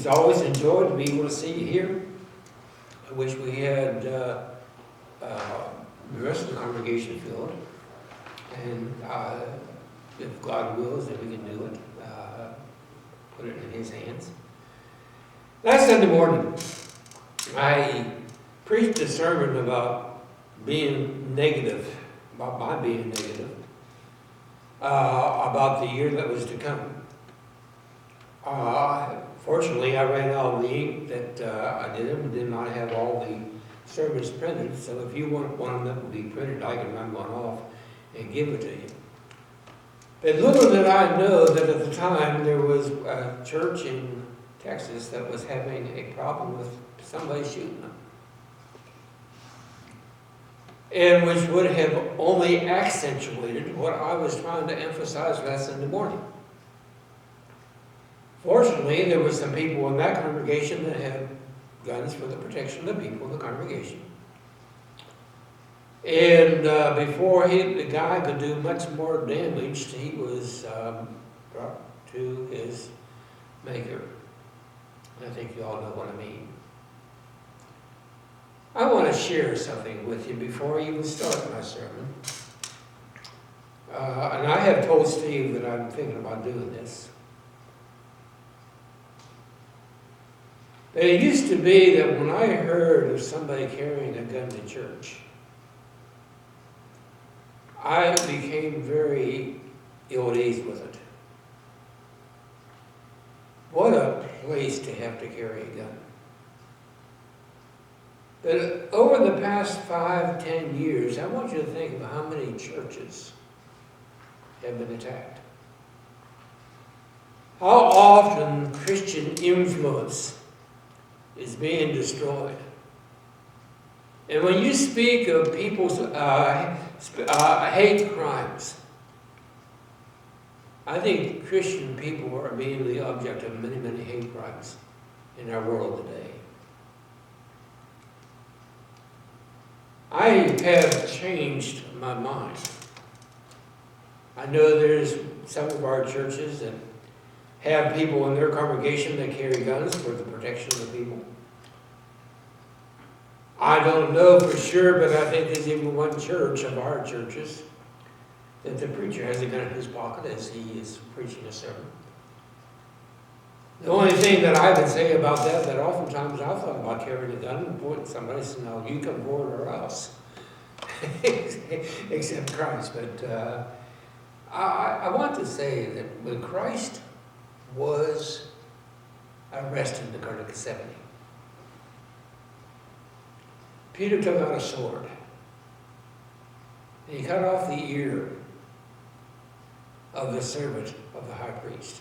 It's always a joy to be able to see you here. I wish we had the rest of the congregation filled. And if God wills, then we can do it. Put it in His hands. Last Sunday morning, I preached a sermon about being negative, about my being negative, about the year that was to come. Fortunately, I ran out of the ink that I did not have all the sermons printed, so if you want one that will be printed, I can run one off and give it to you. But little did I know that at the time there was a church in Texas that was having a problem with somebody shooting them. And which would have only accentuated what I was trying to emphasize last Sunday morning. Fortunately, there were some people in that congregation that had guns for the protection of the people in the congregation. And before the guy could do much more damage, he was brought to his maker. I think you all know what I mean. I want to share something with you before I even start my sermon. And I have told Steve that I'm thinking about doing this. But it used to be that when I heard of somebody carrying a gun to church, I became very ill at ease with it. What a place to have to carry a gun. But over the past 5-10 years, I want you to think of how many churches have been attacked. How often Christian influence is being destroyed. And when you speak of people's hate crimes, I think Christian people are being the object of many, many hate crimes in our world today. I have changed my mind. I know there's some of our churches that have people in their congregation that carry guns for the protection of the people. I don't know for sure, but I think there's even one church of our churches that the preacher has a gun in his pocket as he is preaching a sermon. The only thing that I would say about that oftentimes I've thought about carrying a gun and pointing somebody and saying, no, you come forward or else. Except Christ. But I want to say that when Christ was arrested in the Garden of Gethsemane, Peter took out a sword and he cut off the ear of the servant of the high priest.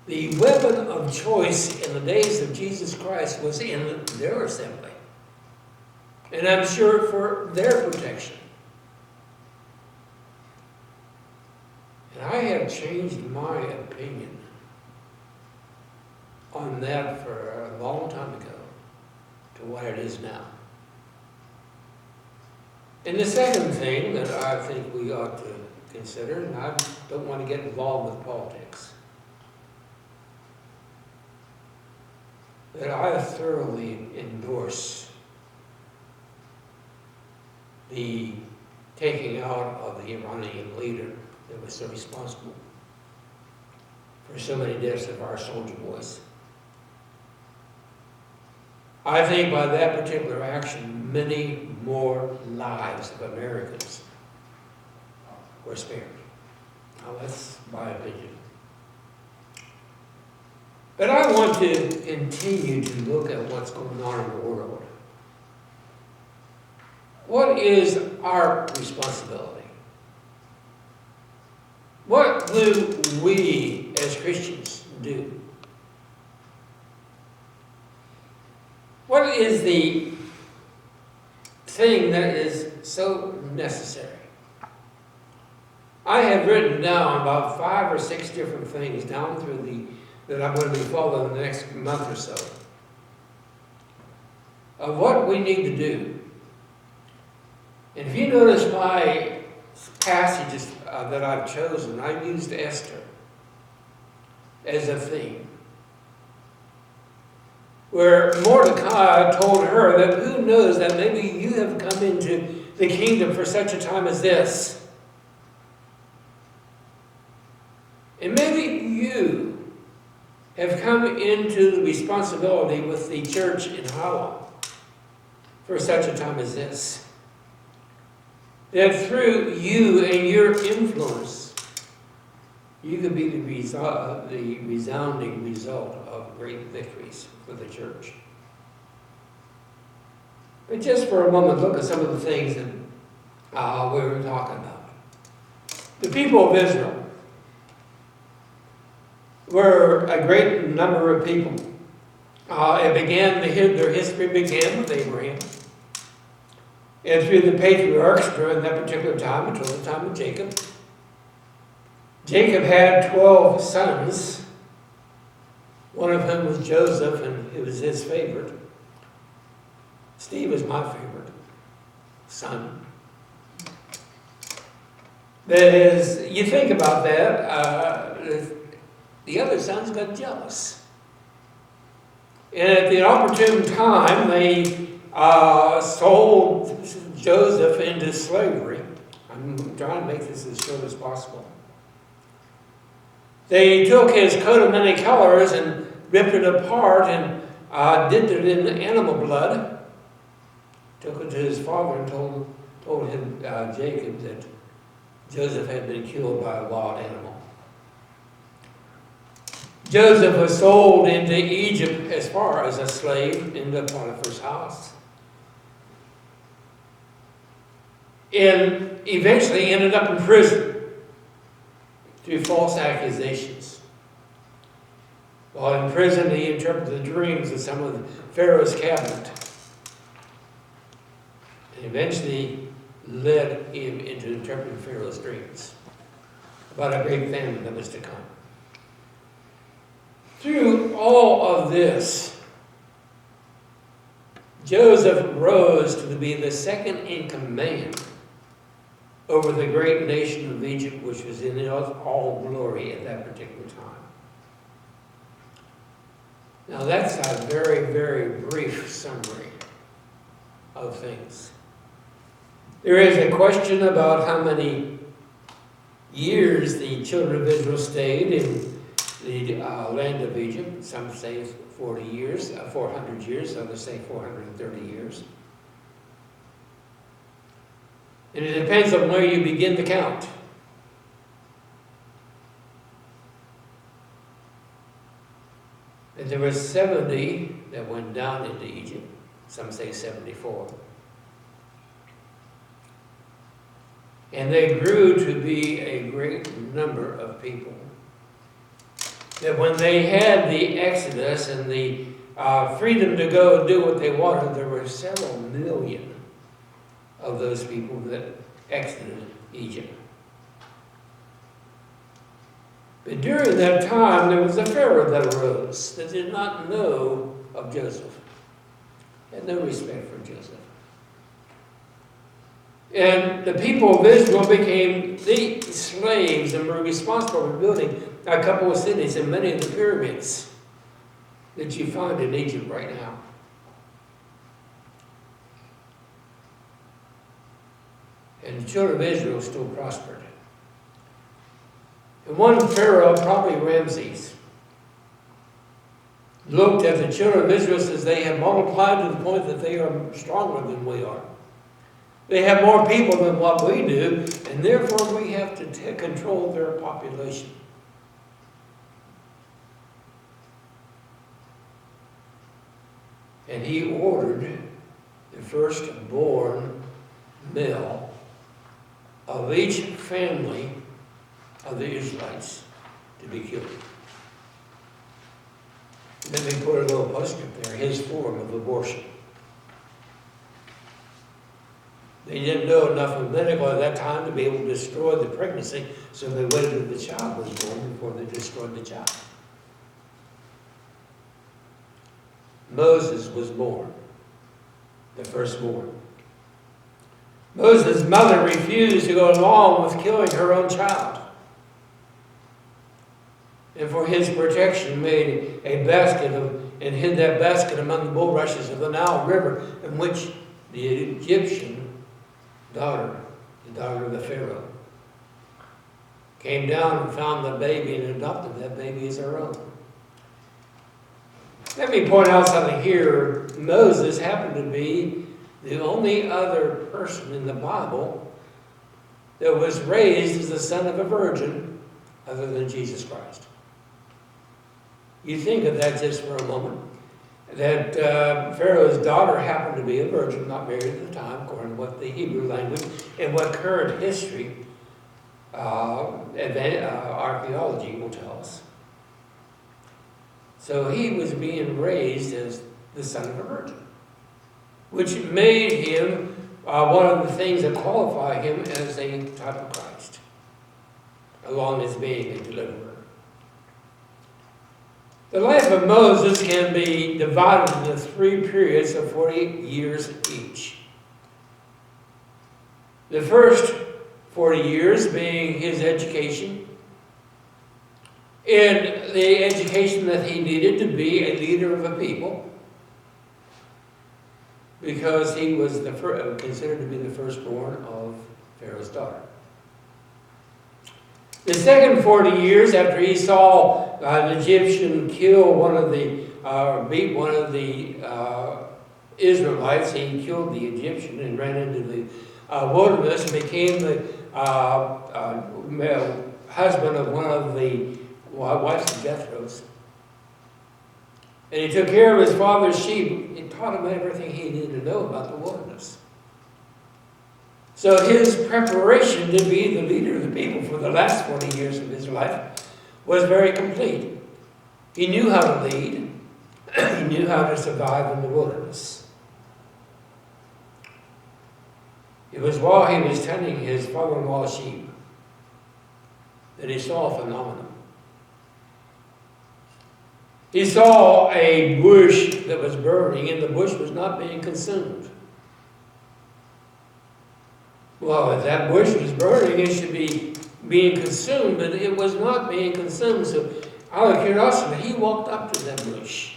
The weapon of choice in the days of Jesus Christ was in their assembly. And I'm sure for their protection. And I have changed my opinion on that for a long time ago to what it is now. And the second thing that I think we ought to consider, and I don't want to get involved with politics, that I thoroughly endorse the taking out of the Iranian leader that was so responsible for so many deaths of our soldier boys. I think by that particular action, many more lives of Americans were spared. Now that's my opinion. But I want to continue to look at what's going on in the world. What is our responsibility? What do we as Christians do? What is the thing that is so necessary? I have written down about 5 or 6 different things down through that I'm going to be following the next month or so of what we need to do. And if you notice my passages that I've chosen, I used Esther as a theme. where Mordecai told her that who knows that maybe you have come into the kingdom for such a time as this. And maybe you have come into the responsibility with the church in Hollow for such a time as this. That through you and your influence, you could be the resounding result of great victories for the church. But just for a moment, look at some of the things that we were talking about. The people of Israel were a great number of people. Their history began with Abraham. And through the patriarchs during that particular time, until the time of Jacob. Jacob had 12 sons, one of whom was Joseph, and it was his favorite. Steve is my favorite son. That is, you think about that, the other sons got jealous. And at the opportune time, they sold Joseph into slavery. I'm trying to make this as short as possible. They took his coat of many colors and ripped it apart and dipped it in animal blood. Took it to his father and told him, Jacob, that Joseph had been killed by a wild animal. Joseph was sold into Egypt as far as a slave into Potiphar's house. And eventually ended up in prison through false accusations. While in prison, he interpreted the dreams of some of Pharaoh's cabinet. And eventually led him into interpreting Pharaoh's dreams about a great famine that was to come. Through all of this, Joseph rose to be the second in command over the great nation of Egypt, which was in all glory at that particular time. Now that's a very, very brief summary of things. There is a question about how many years the children of Israel stayed in the land of Egypt. Some say 40 years, 400 years, others say 430 years. And it depends on where you begin to count. And there were 70 that went down into Egypt. Some say 74. And they grew to be a great number of people. That when they had the Exodus and the freedom to go and do what they wanted, there were several million of those people that exited Egypt. But during that time, there was a Pharaoh that arose that did not know of Joseph. Had no respect for Joseph. And the people of Israel became the slaves and were responsible for building a couple of cities and many of the pyramids that you find in Egypt right now. And the children of Israel still prospered. And one Pharaoh, probably Ramses, looked at the children of Israel and says, they have multiplied to the point that they are stronger than we are. They have more people than what we do, and therefore we have to control their population. And he ordered the firstborn male of each family of the Israelites to be killed. And then they put a little postscript there, his form of abortion. They didn't know enough of medical at that time to be able to destroy the pregnancy, so they waited until the child was born before they destroyed the child. Moses was born, the firstborn. Moses' mother refused to go along with killing her own child. and for his protection made a basket and hid that basket among the bulrushes of the Nile River, in which the Egyptian daughter, the daughter of the Pharaoh, came down and found the baby and adopted that baby as her own. Let me point out something here. Moses happened to be the only other person in the Bible that was raised as the son of a virgin other than Jesus Christ. You think of that just for a moment. That Pharaoh's daughter happened to be a virgin, not married at the time, according to what the Hebrew language and what current history, archaeology will tell us. So he was being raised as the son of a virgin, which made him one of the things that qualify him as a type of Christ, along as being a deliverer. The life of Moses can be divided into 3 periods of 40 years each. The first 40 years being his education, and the education that he needed to be a leader of a people, because he was considered to be the firstborn of Pharaoh's daughter. The second 40 years, after he saw an Egyptian kill beat one of the Israelites, he killed the Egyptian and ran into the wilderness and became the husband of one of the wives of Jethro's. And he took care of his father's sheep. It taught him everything he needed to know about the wilderness. So his preparation to be the leader of the people for the last 40 years of his life was very complete. He knew how to lead. He knew how to survive in the wilderness. It was while he was tending his father-in-law's sheep that he saw a phenomenon. He saw a bush that was burning, and the bush was not being consumed. Well, if that bush was burning, it should be being consumed, but it was not being consumed. So, out of curiosity, he walked up to that bush.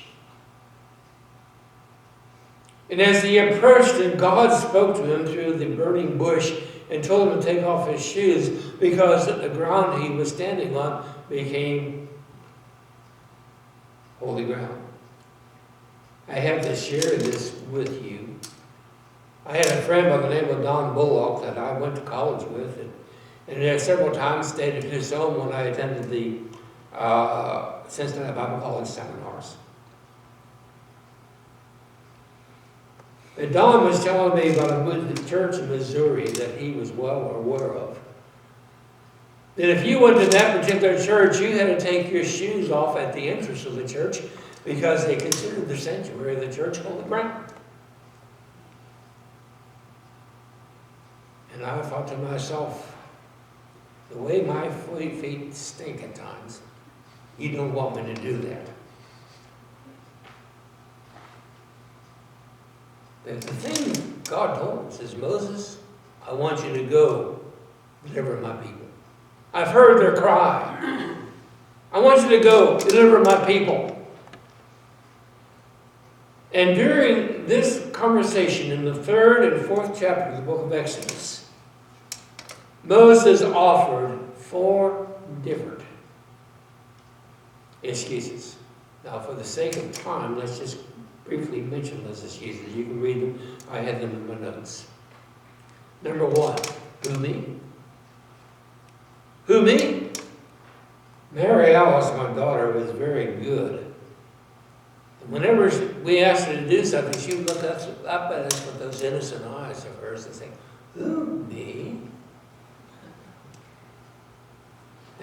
And as he approached it, God spoke to him through the burning bush and told him to take off his shoes, because the ground he was standing on became holy ground. I have to share this with you. I had a friend by the name of Don Bullock that I went to college with, and had several times stayed at his home when I attended the Cincinnati Bible College seminars. And Don was telling me about a church in Missouri that he was well aware of. That if you went to that particular church, you had to take your shoes off at the entrance of the church, because they considered the sanctuary of the church holy ground. And I thought to myself, the way my feet stink at times, you don't want me to do that. But the thing God told us is, Moses, I want you to go deliver my people. I've heard their cry. I want you to go deliver my people. And during this conversation in the 3rd and 4th chapter of the book of Exodus, Moses offered 4 different excuses. Now, for the sake of time, let's just briefly mention those excuses. You can read them. I had them in my notes. Number 1, who me? Who me? Mary Alice, my daughter, was very good. And whenever we asked her to do something, she would look up at us with those innocent eyes of hers and say, who, me?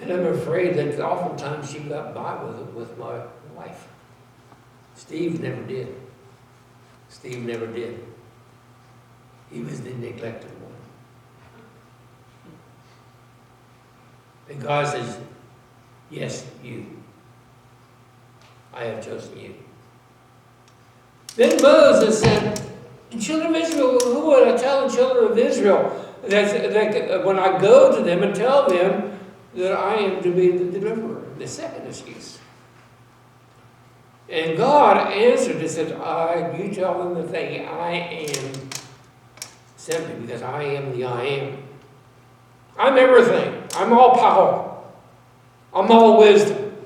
And I'm afraid that oftentimes she got by with my wife. Steve never did. Steve never did. He was the neglected one. And God says, yes, you. I have chosen you. Then Moses said, the children of Israel, who would I tell the children of Israel that when I go to them and tell them that I am to be the deliverer. The second excuse. And God answered and said, you tell them that I am simply because I am the I am. I'm everything. I'm all power. I'm all wisdom.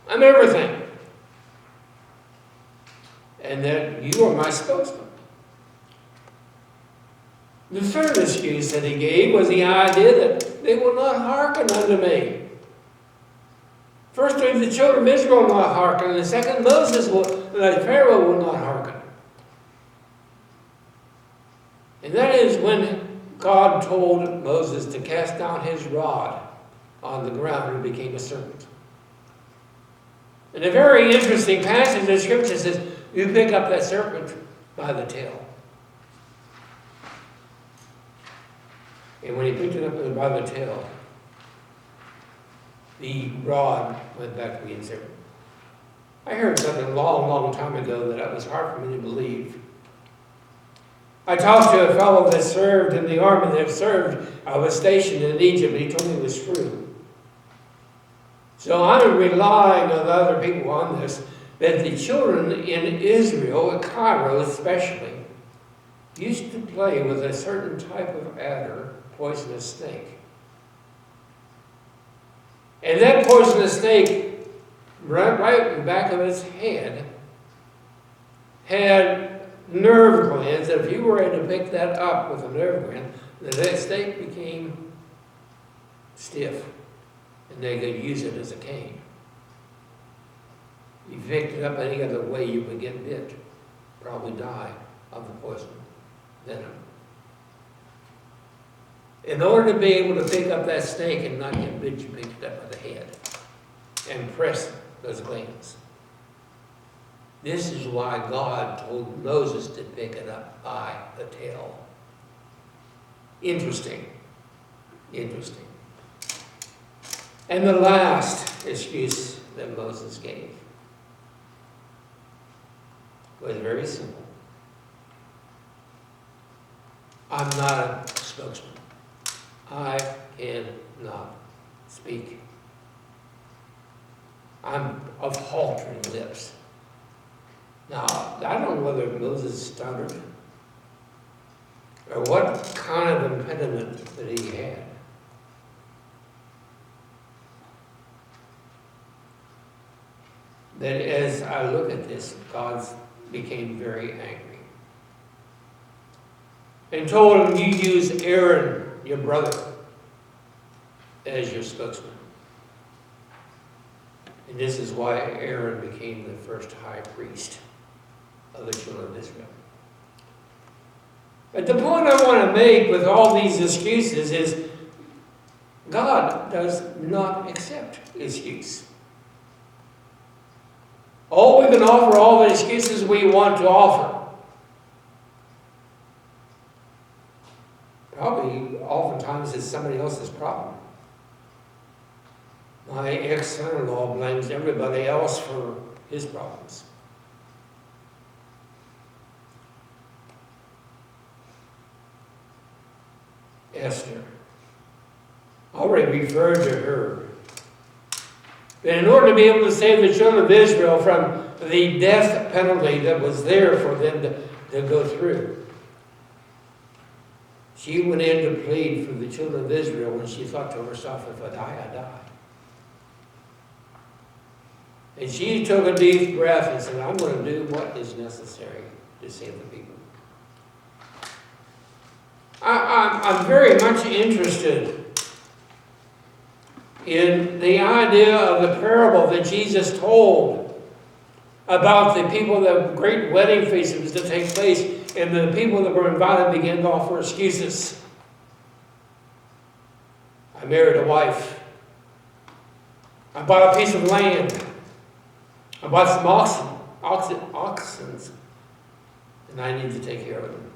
I'm everything. And that you are my spokesman. The third excuse that he gave was the idea that they will not hearken unto me. First, the children of Israel will not hearken, and the second, Pharaoh will not hearken. And that is when God told Moses to cast down his rod on the ground and it became a serpent. And a very interesting passage in Scripture says, you pick up that serpent by the tail. And when he picked it up by the tail, the rod went back to being serpent. I heard something a long, long time ago that it was hard for me to believe. I talked to a fellow that served in the army, I was stationed in Egypt, and he told me it was true. So I'm relying on other people on this, that the children in Israel, at Cairo especially, used to play with a certain type of adder, poisonous snake. And that poisonous snake, right in the back of its head, had nerve glands that if you were able to pick that up with a nerve gland, that snake became stiff, and they could use it as a cane. You picked it up any other way, you would get bit, probably die of the poison venom. In order to be able to pick up that snake and not get bit, you picked it up by the head and press those glands. This is why God told Moses to pick it up by the tail. Interesting. Interesting. And the last excuse that Moses gave was very simple. I'm not a spokesman. I cannot speak. I'm of faltering lips. Now, I don't know whether Moses stuttered or what kind of impediment that he had. That as I look at this, God became very angry and told him, you use Aaron, your brother, as your spokesman. And this is why Aaron became the first high priest of the children of Israel. But the point I want to make with all these excuses is God does not accept excuse. All we can offer, all the excuses we want to offer. Probably, oftentimes, it's somebody else's problem. My ex-son-in-law blames everybody else for his problems. Esther. Already referred to her. But in order to be able to save the children of Israel from the death penalty that was there for them to go through, she went in to plead for the children of Israel when she thought to herself, if I die, I die. And she took a deep breath and said, I'm going to do what is necessary to save the people. I'm very much interested in the idea of the parable that Jesus told about the people, the great wedding feast that was to take place, and the people that were invited began to offer excuses. I married a wife. I bought a piece of land. I bought some oxen, and I need to take care of them.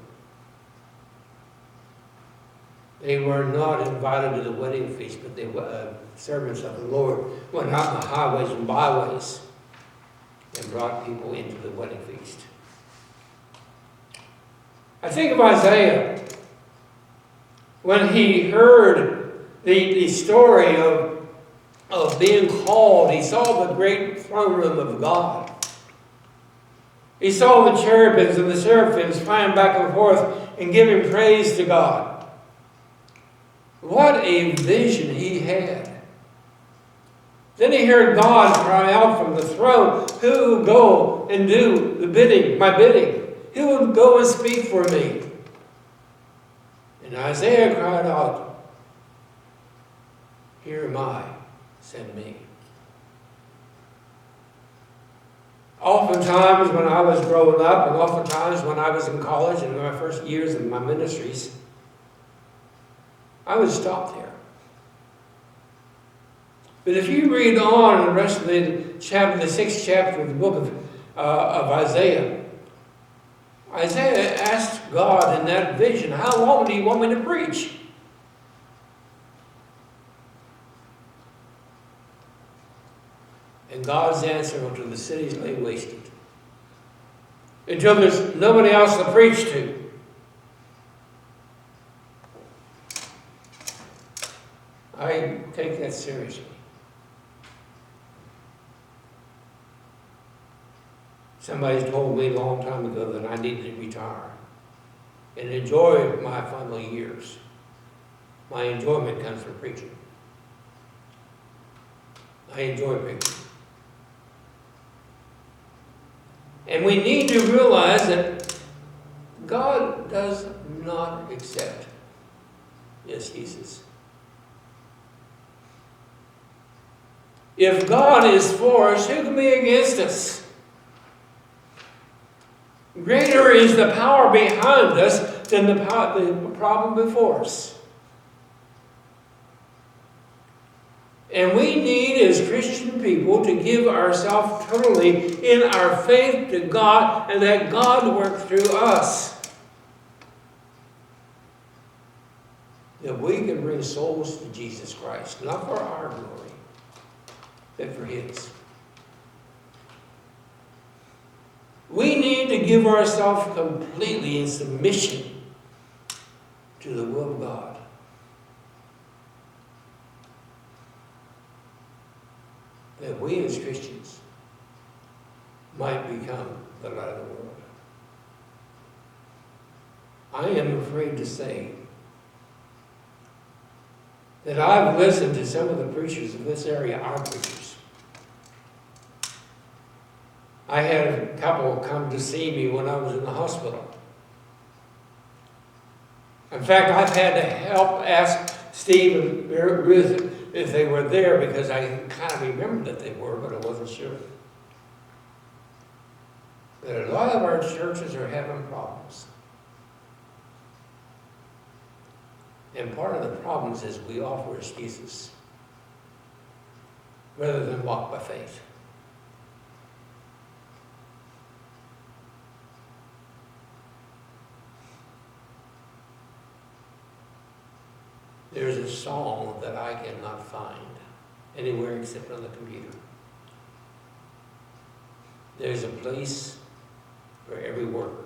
They were not invited to the wedding feast, but they were servants of the Lord, went out in the highways and byways and brought people into the wedding feast. I think of Isaiah when he heard the story of of being called. He saw the great throne room of God. He saw the cherubims and the seraphims flying back and forth and giving praise to God. What a vision he had. Then he heard God cry out from the throne, "Who will go and do the bidding, my bidding? Who will go and speak for me?" And Isaiah cried out, "Here am I, send me." Oftentimes when I was growing up, and oftentimes when I was in college and in my first years of my ministries, I would stop there. But if you read on the rest of the 6th chapter of the book of Isaiah, Isaiah asked God in that vision, "How long do you want me to preach?" And God's answer, "Until the cities lay wasted, until there's nobody else to preach to." I take that seriously. Somebody told me a long time ago that I needed to retire and enjoy my final years. My enjoyment comes from preaching. I enjoy preaching. And we need to realize that God does not accept excuses. If God is for us, who can be against us? Greater is the power behind us than the problem before us. And we need, as Christian people, to give ourselves totally in our faith to God and let God work through us. That we can bring souls to Jesus Christ, not for our glory, but for His. We need to give ourselves completely in submission to the will of God. That we as Christians might become the light of the world. I am afraid to say that I've listened to some of the preachers of this area, our preachers. I had a couple come to see me when I was in the hospital. In fact, I've had to help ask Steve and Ruth if they were there, because I kind of remembered that they were, but I wasn't sure. But a lot of our churches are having problems. And part of the problems is we offer excuses rather than walk by faith. There's a song that I cannot find anywhere except on the computer. There's a place for every worker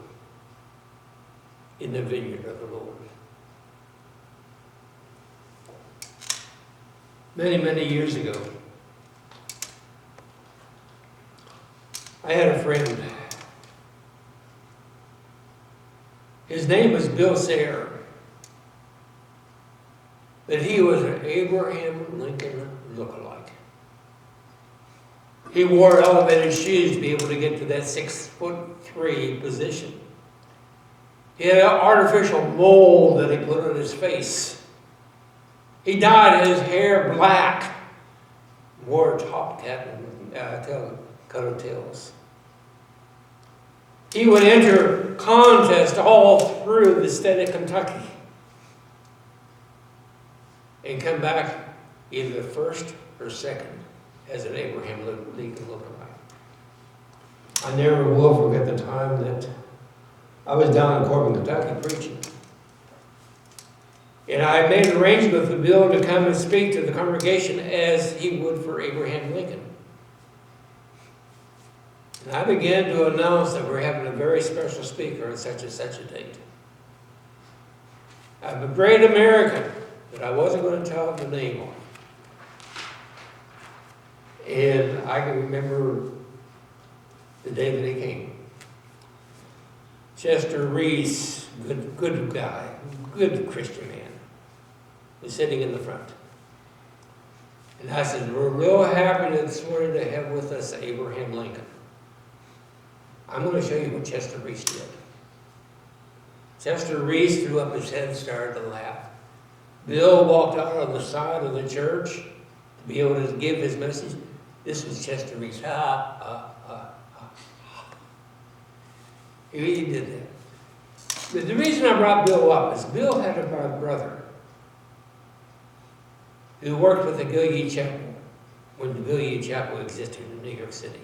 in the vineyard of the Lord. Many, many years ago, I had a friend. His name was Bill Sayre. But he was an Abraham Lincoln lookalike. He wore elevated shoes to be able to get to that 6'3" position. He had an artificial mold that he put on his face. He dyed his hair black, wore a top hat and colored tails. He would enter contests all through the state of Kentucky and come back either first or second as an Abraham Lincoln lookalike. I never will forget the time that I was down in Corbin, Kentucky preaching. And I made an arrangement with Bill to come and speak to the congregation as he would for Abraham Lincoln. And I began to announce that we're having a very special speaker on such and such a date. I'm a great American, but I wasn't going to tell the name on it. And I can remember the day that he came. Chester Reese, good guy, good Christian man, was sitting in the front. And I said, we're real happy this morning to have with us Abraham Lincoln. I'm going to show you what Chester Reese did. Chester Reese threw up his head and started to laugh. Bill walked out on the side of the church to be able to give his message. This was Chester Reese. Ha, ha, ha, ha. He did that. But the reason I brought Bill up is Bill had a brother who worked with the Gilead Chapel when the Gilead Chapel existed in New York City.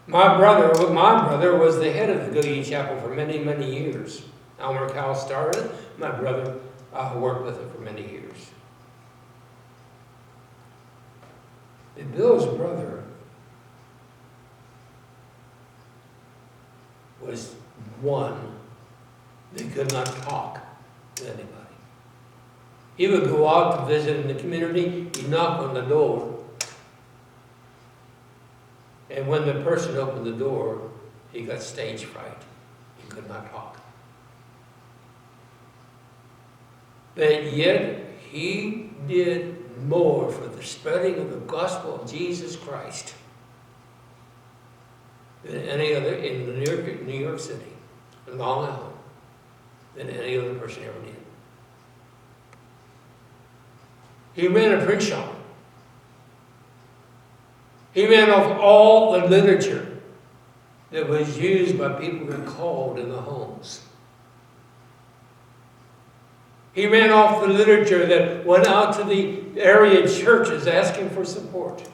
My brother was the head of the Gilead Chapel for many, many years. Elmer Cowell started. My brother worked with it for many years. And Bill's brother was one that could not talk to anybody. He would go out to visit in the community, he'd knock on the door, and when the person opened the door, he got stage fright. He could not talk. But yet, he did more for the spreading of the gospel of Jesus Christ than any other in New York City, in Long Island, than any other person ever did. He ran a print shop. He ran off all the literature that was used by people who called in the homes. He ran off the literature that went out to the area churches asking for support.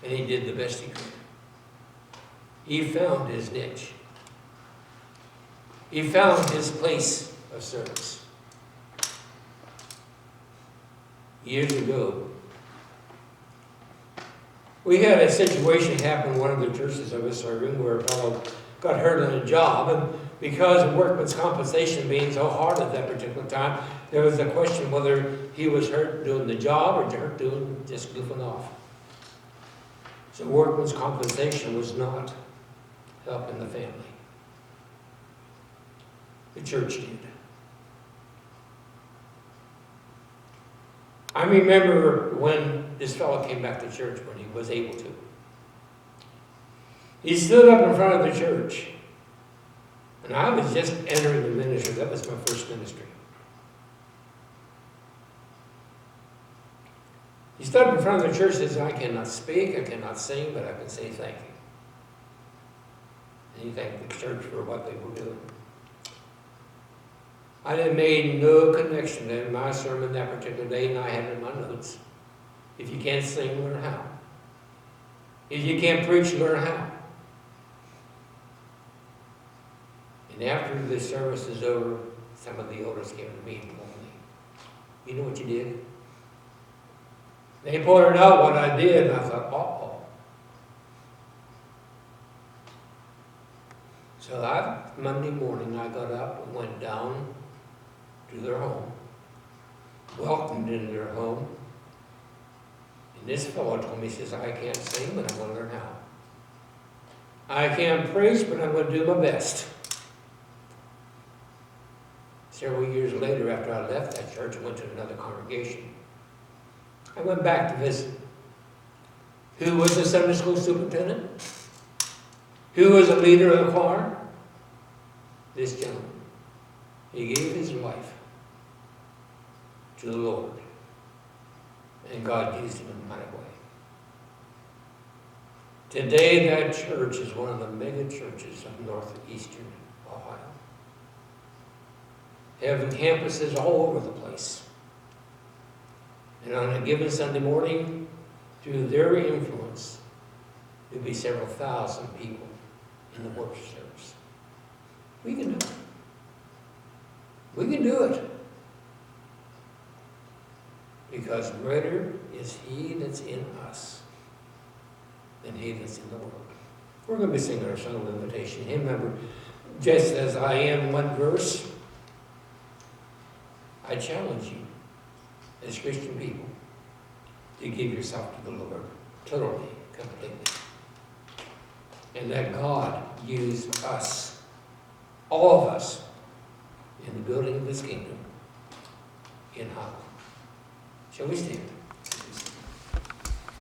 And he did the best he could. He found his niche. He found his place of service. Years ago, we had a situation happen in one of the churches I was serving where a fellow got hurt on a job, and because of workman's compensation being so hard at that particular time, there was a question whether he was hurt doing the job or hurt doing just goofing off. So workman's compensation was not helping the family. The church did. I remember when this fellow came back to church when he was able to. He stood up in front of the church. And I was just entering the ministry. That was my first ministry. He stood up in front of the church and said, I cannot speak, I cannot sing, but I can say thank you. And he thanked the church for what they were doing. I had made no connection in my sermon that particular day, and I had it in my notes. If you can't sing, learn how. If you can't preach, learn how. And after the service is over, some of the elders came to me and told me, you know what you did? They pointed out what I did, and I thought, uh-oh. So that Monday morning, I got up and went down to their home, welcomed into their home, and this fellow told me, he says, I can't sing, but I'm going to learn how. I can't preach, but I'm going to do my best. Several years later, after I left that church, I went to another congregation. I went back to visit. Who was the Sunday school superintendent? Who was a leader of the choir? This gentleman. He gave his life to the Lord. And God used him in a mighty way. Today, that church is one of the mega churches of northeastern Ohio. Having campuses all over the place. And on a given Sunday morning, through their influence, there'll be several thousand people in the worship service. We can do it. We can do it. Because greater is He that's in us than he that's in the world. We're going to be singing our song of invitation. Hymn number, Just As I Am, one verse. I challenge you as Christian people, to give yourself to the Lord, totally, completely. And let God use us, all of us, in the building of His kingdom in Holland. Shall we stand?